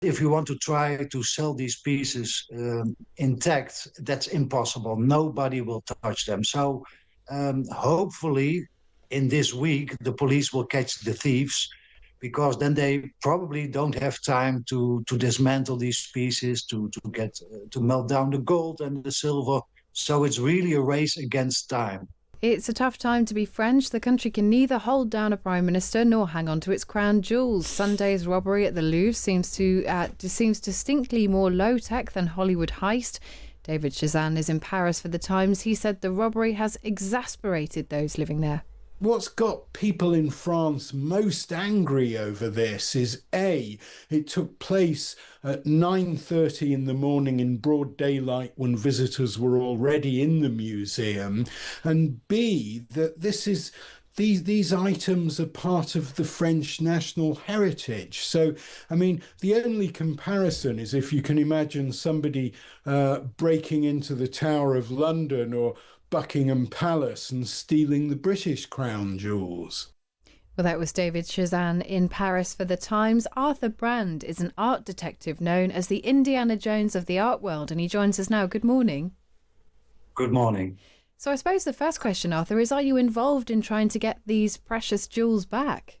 if you want to try to sell these pieces intact, that's impossible. Nobody will touch them. So hopefully in this week, the police will catch the thieves, because then they probably don't have time to dismantle these pieces, to melt down the gold and the silver. So it's really a race against time. It's a tough time to be French. The country can neither hold down a prime minister nor hang on to its crown jewels. Sunday's robbery at the Louvre seems distinctly more low-tech than Hollywood heist. David Chazan is in Paris for The Times. He said the robbery has exasperated those living there. What's got people in France most angry over this is A, it took place at 9:30 in the morning in broad daylight when visitors were already in the museum, and B, that these items are part of the French national heritage. So, I mean, the only comparison is if you can imagine somebody breaking into the Tower of London or Buckingham Palace and stealing the British crown jewels. Well, that was David Chazan in Paris for The Times. Arthur Brand is an art detective known as the Indiana Jones of the art world, and he joins us now. Good morning. Good morning. So I suppose the first question, Arthur, is are you involved in trying to get these precious jewels back?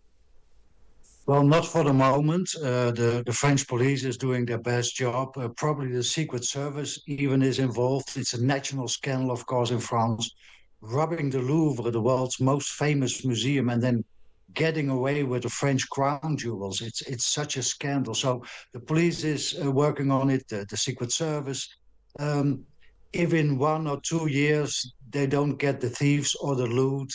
Well, not for the moment. The French police is doing their best job. Probably the Secret Service even is involved. It's a national scandal, of course, in France. Robbing the Louvre, the world's most famous museum, and then getting away with the French crown jewels. It's such a scandal. So the police is working on it, the Secret Service. If in 1 or 2 years they don't get the thieves or the loot,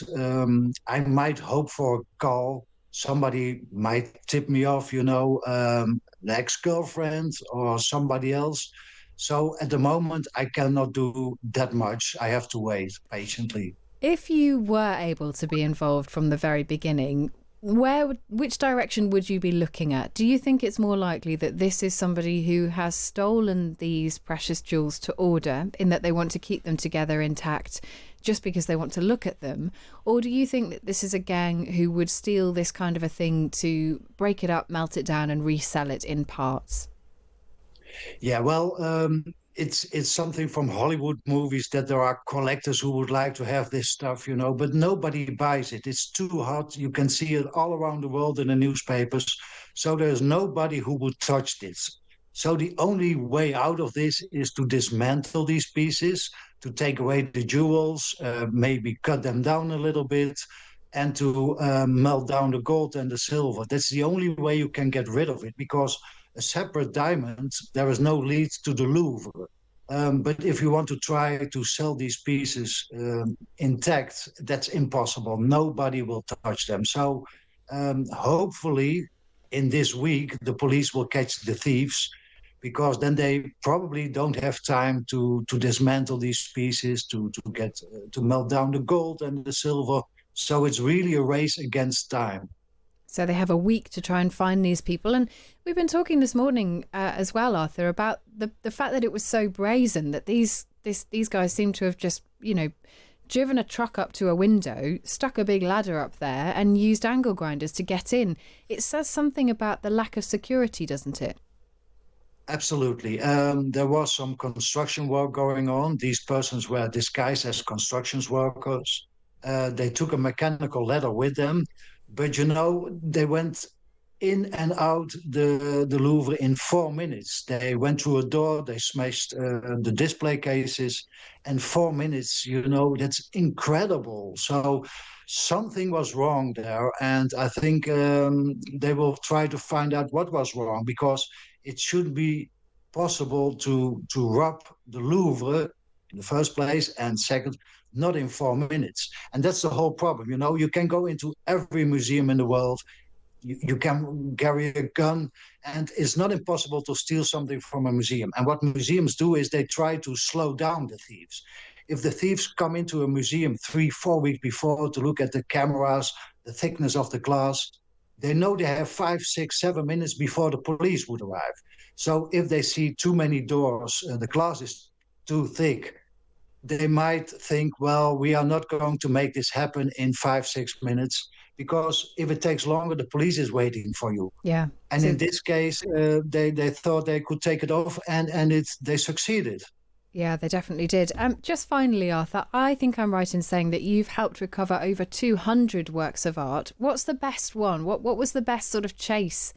I might hope for a call. Somebody might tip me off, an ex-girlfriend or somebody else. So at the moment, I cannot do that much. I have to wait patiently. If you were able to be involved from the very beginning, which direction would you be looking at? Do you think it's more likely that this is somebody who has stolen these precious jewels to order, in that they want to keep them together intact just because they want to look at them? Or do you think that this is a gang who would steal this kind of a thing to break it up, melt it down and resell it in parts? Yeah, well, it's something from Hollywood movies that there are collectors who would like to have this stuff, but nobody buys it. It's too hot. You can see it all around the world in the newspapers. So there's nobody who would touch this. So the only way out of this is to dismantle these pieces, to take away the jewels, maybe cut them down a little bit, and to melt down the gold and the silver. That's the only way you can get rid of it, because a separate diamond, there is no lead to the Louvre. But if you want to try to sell these pieces intact, that's impossible. Nobody will touch them. So hopefully in this week, the police will catch the thieves, because then they probably don't have time to dismantle these pieces, to melt down the gold and the silver. So it's really a race against time. So they have a week to try and find these people. And we've been talking this morning as well, Arthur, about the fact that it was so brazen, that these guys seem to have just, driven a truck up to a window, stuck a big ladder up there and used angle grinders to get in. It says something about the lack of security, doesn't it? Absolutely. There was some construction work going on. These persons were disguised as construction workers. They took a mechanical ladder with them. But, they went in and out the Louvre in 4 minutes. They went through a door, they smashed the display cases, and 4 minutes, that's incredible. So something was wrong there. And I think they will try to find out what was wrong, because it should be possible to rob the Louvre in the first place, and second, not in 4 minutes. And that's the whole problem. You can go into every museum in the world, you can carry a gun, and it's not impossible to steal something from a museum. And what museums do is they try to slow down the thieves. If the thieves come into a museum 3-4 weeks before to look at the cameras, the thickness of the glass, they know they have 5, 6, 7 minutes before the police would arrive. So if they see too many doors, the glass is too thick, they might think, well, we are not going to make this happen in 5, 6 minutes. because if it takes longer, the police is waiting for you. Yeah. And So in this case, they thought they could take it off, and they succeeded. yeah, they definitely did. Just finally, Arthur, I think I'm right in saying that you've helped recover over 200 works of art. What's the best one? What was the best sort of chase,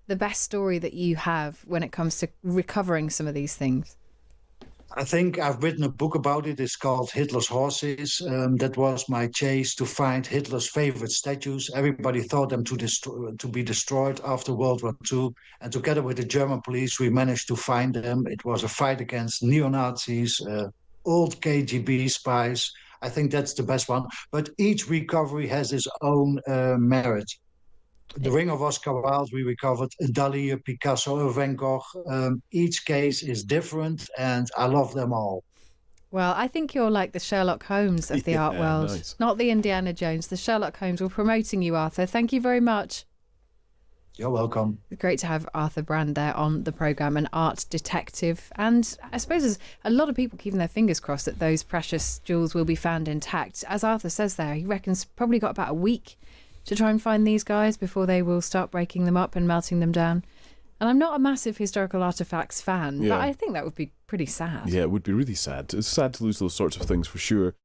the best story that you have when it comes to recovering some of these things? I think I've written a book about it. It's called Hitler's Horses. That was my chase to find Hitler's favorite statues. Everybody thought them to be destroyed after World War II. And together with the German police, we managed to find them. It was a fight against neo-Nazis, old KGB spies. I think that's the best one. But each recovery has its own merit. The ring of Oscar Wilde, we recovered Dali, Picasso, Van Gogh. Each case is different, and I love them all. Well, I think you're like the Sherlock Holmes of the art world, nice. not the Indiana Jones, the Sherlock Holmes. We're promoting you, Arthur. Thank you very much. You're welcome. It's great to have Arthur Brand there on the programme, an art detective. And I suppose there's a lot of people keeping their fingers crossed that those precious jewels will be found intact. As Arthur says there, he reckons probably got about a week to try and find these guys before they will start breaking them up and melting them down. And I'm not a massive historical artefacts fan, but I think that would be pretty sad. Yeah, it would be really sad. It's sad to lose those sorts of things for sure.